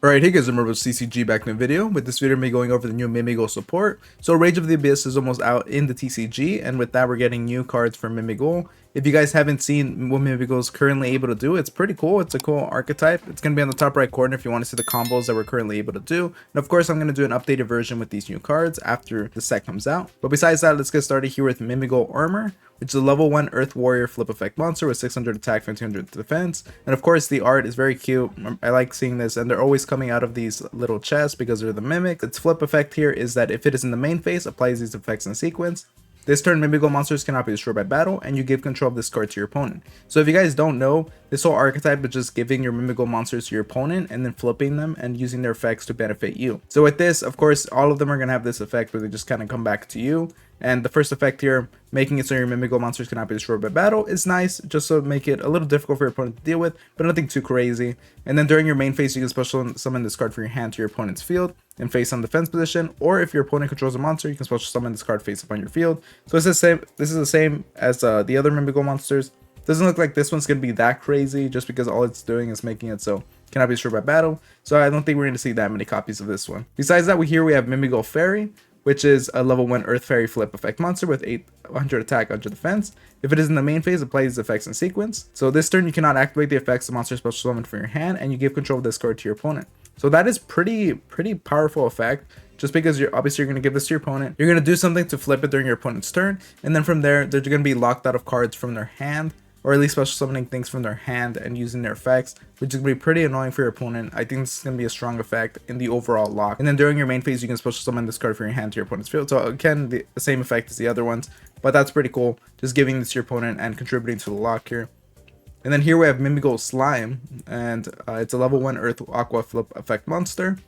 Alright, hey guys, I'm CCG back in the video. With this video, I'm going over the new Mimighoul support. So Rage of the Abyss is almost out in the TCG, and with that, we're getting new cards for Mimighoul. If you guys haven't seen what Mimighoul is currently able to do, it's pretty cool. It's a cool archetype. It's going to be on the top right corner if you want to see the combos that we're currently able to do. And of course, I'm going to do an updated version with these new cards after the set comes out. But besides that, let's get started here with Mimighoul Armor, which is a level 1 Earth Warrior flip effect monster with 600 attack, 1500 defense. And of course, the art is very cute. I like seeing this, and they're always coming out of these little chests because they're the mimics. Its flip effect here is that if it is in the main phase, applies these effects in sequence. This turn, Mimighoul monsters cannot be destroyed by battle, and you give control of this card to your opponent. So if you guys don't know, this whole archetype is just giving your Mimighoul monsters to your opponent and then flipping them and using their effects to benefit you. So with this, of course, all of them are going to have this effect where they just kind of come back to you. And the first effect here, making it so your Mimighoul monsters cannot be destroyed by battle, is nice, just to make it a little difficult for your opponent to deal with, but nothing too crazy. And then during your main phase, you can special summon this card from your hand to your opponent's field and face on defense position, or if your opponent controls a monster, you can special summon this card face up on your field. So it's the same. This is the same as the other Mimighoul monsters. Doesn't look like this one's gonna be that crazy, just because all it's doing is making it so cannot be destroyed by battle. So I don't think we're gonna see that many copies of this one. Besides that, we have Mimighoul Fairy, which is a level 1 Earth Fairy flip effect monster with 800 attack, 100 defense. If it is in the main phase, apply these effects in sequence. So this turn, you cannot activate the effects the monster special summon from your hand, and you give control of this card to your opponent. So that is pretty powerful effect, just because you're obviously going to give this to your opponent. You're going to do something to flip it during your opponent's turn, and then from there, they're going to be locked out of cards from their hand, or at least special summoning things from their hand and using their effects, which is going to be pretty annoying for your opponent. I think this is going to be a strong effect in the overall lock. And then during your main phase, you can special summon this card from your hand to your opponent's field. So again, the same effect as the other ones, but that's pretty cool. Just giving this to your opponent and contributing to the lock here. And then here we have Mimighoul Slime, and it's a level 1 Earth Aqua flip effect monster.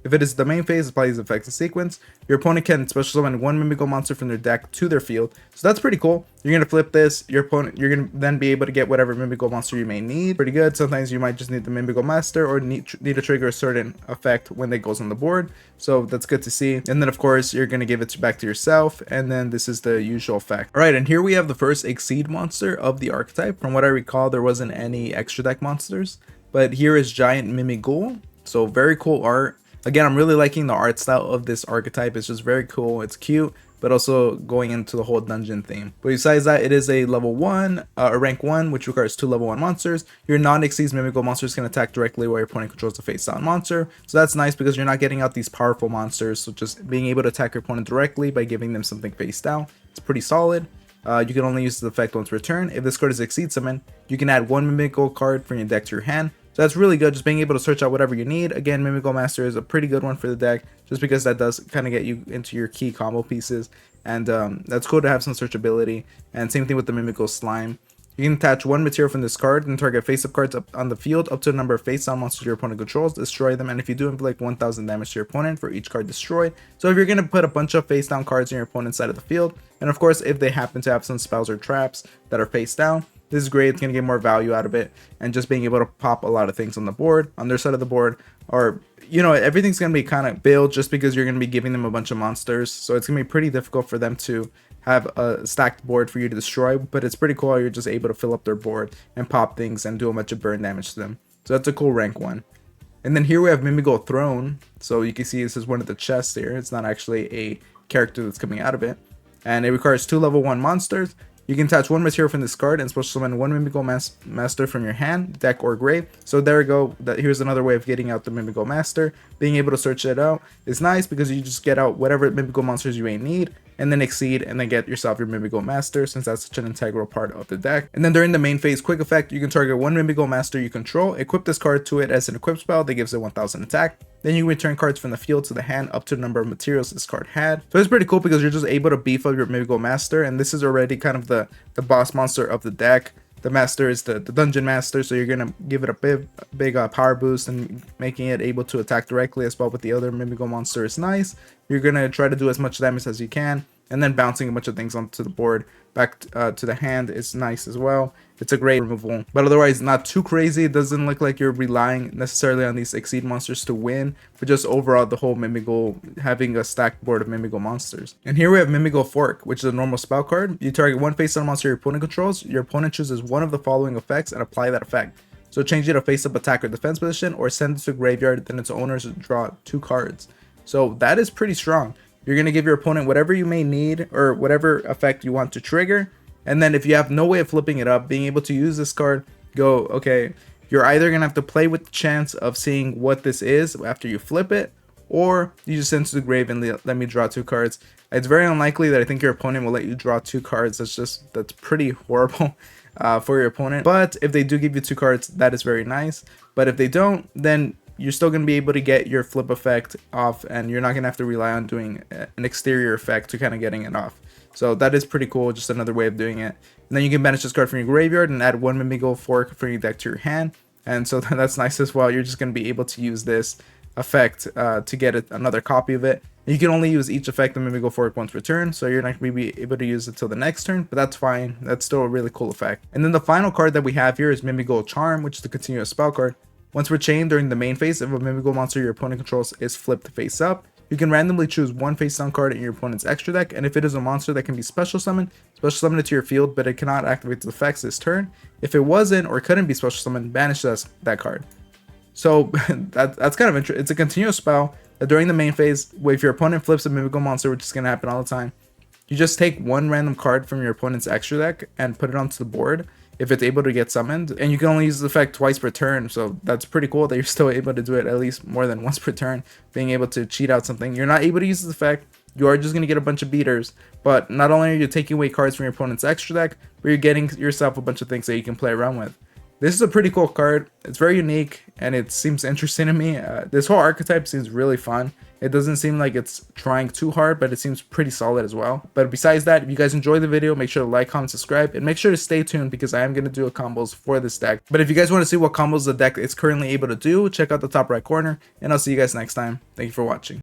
If it is the main phase, apply these effects in sequence. Your opponent can special summon one Mimighoul monster from their deck to their field. So that's pretty cool. You're going to flip this. Your opponent, you're going to then be able to get whatever Mimighoul monster you may need. Pretty good. Sometimes you might just need the Mimighoul master or need to trigger a certain effect when it goes on the board. So that's good to see. And then of course, you're going to give it back to yourself. And then this is the usual effect. All right. And here we have the first Xyz monster of the archetype. From what I recall, there wasn't any extra deck monsters, but here is Giant Mimighoul. So very cool art. Again, I'm really liking the art style of this archetype. It's just very cool. It's cute, but also going into the whole dungeon theme. But besides that, it is a level 1, a rank 1, which requires 2 level 1 monsters. Your non-Xyz Mimighoul monsters can attack directly while your opponent controls the face down monster. So that's nice because you're not getting out these powerful monsters. So just being able to attack your opponent directly by giving them something face down, it's pretty solid. You can only use the effect once per turn. If this card is Xyz summon, you can add 1 Mimighoul card from your deck to your hand. So that's really good, just being able to search out whatever you need. Again, Mimighoul Master is a pretty good one for the deck, just because that does kind of get you into your key combo pieces. And that's cool to have some searchability. And same thing with the Mimighoul Slime. You can attach 1 material from this card and target face-up cards up on the field up to the number of face-down monsters your opponent controls, destroy them, and if you do, inflict 1000 damage to your opponent for each card destroyed. So if you're going to put a bunch of face-down cards in your opponent's side of the field, and of course if they happen to have some spells or traps that are face-down, this is great. It's going to get more value out of it, and just being able to pop a lot of things on the board, on their side of the board, or, you know, everything's going to be kind of built just because you're going to be giving them a bunch of monsters. So it's going to be pretty difficult for them to have a stacked board for you to destroy, but it's pretty cool how you're just able to fill up their board and pop things and do a bunch of burn damage to them. So that's a cool rank 1. And then here we have Mimighoul Throne. So you can see this is one of the chests here. It's not actually a character that's coming out of it. And it requires 2 level 1 monsters. You can attach 1 material from this card and special summon 1 Mimighoul Master from your hand, deck, or grave. So there we go. Here's another way of getting out the Mimighoul Master. Being able to search it out is nice because you just get out whatever Mimighoul monsters you may need, and then Xyz, and then get yourself your Mimighoul Master, since that's such an integral part of the deck. And then during the main phase quick effect, you can target 1 Mimighoul Master you control, equip this card to it as an equip spell that gives it 1000 attack. Then you return cards from the field to the hand up to the number of materials this card had. So it's pretty cool because you're just able to beef up your Mimighoul Master, and this is already kind of the boss monster of the deck. The master is the dungeon master, so you're gonna give it a big power boost, and making it able to attack directly as well with the other Mimighoul monster is nice. You're gonna try to do as much damage as you can, and then bouncing a bunch of things onto the board back to the hand is nice as well. It's a great removal, but otherwise not too crazy. It doesn't look like you're relying necessarily on these Xyz monsters to win, but just overall the whole Mimighoul having a stacked board of Mimighoul monsters. And here we have Mimighoul Fork, which is a normal spell card. You target 1 face-down monster your opponent controls. Your opponent chooses one of the following effects and apply that effect. So change it to face up attack or defense position, or send it to graveyard, then its owners draw 2 cards. So that is pretty strong. You're going to give your opponent whatever you may need or whatever effect you want to trigger. And then if you have no way of flipping it up, being able to use this card, go, okay, you're either going to have to play with the chance of seeing what this is after you flip it, or you just send it to the grave and let me draw 2 cards. It's very unlikely that I think your opponent will let you draw 2 cards. That's pretty horrible for your opponent. But if they do give you 2 cards, that is very nice. But if they don't, then you're still going to be able to get your flip effect off, and you're not going to have to rely on doing an exterior effect to kind of getting it off. So that is pretty cool, just another way of doing it. And then you can banish this card from your graveyard and add 1 Mimighoul Fork from your deck to your hand. And so that's nice as well. You're just going to be able to use this effect to get another copy of it. You can only use each effect of Mimighoul Fork once per turn, so you're not going to be able to use it till the next turn, but that's fine. That's still a really cool effect. And then the final card that we have here is Mimighoul Charm, which is the continuous spell card. Once per chain during the main phase, if a Mimighoul monster your opponent controls is flipped face up, you can randomly choose 1 face down card in your opponent's extra deck, and if it is a monster that can be special summoned it to your field, but it cannot activate its effects this turn. If it wasn't or couldn't be special summoned, banish that card. So that's kind of interesting. It's a continuous spell that during the main phase, if your opponent flips a Mimighoul monster, which is going to happen all the time, you just take 1 random card from your opponent's extra deck and put it onto the board if it's able to get summoned, and you can only use the effect twice per turn. So that's pretty cool that you're still able to do it at least more than once per turn, being able to cheat out something. You're not able to use this effect, you are just going to get a bunch of beaters, but not only are you taking away cards from your opponent's extra deck, but you're getting yourself a bunch of things that you can play around with. This is a pretty cool card. It's very unique and it seems interesting to me. This whole archetype seems really fun. It doesn't seem like it's trying too hard, but it seems pretty solid as well. But besides that, if you guys enjoyed the video, make sure to like, comment, subscribe, and make sure to stay tuned because I am going to do a combos for this deck. But if you guys want to see what combos the deck is currently able to do, check out the top right corner, and I'll see you guys next time. Thank you for watching.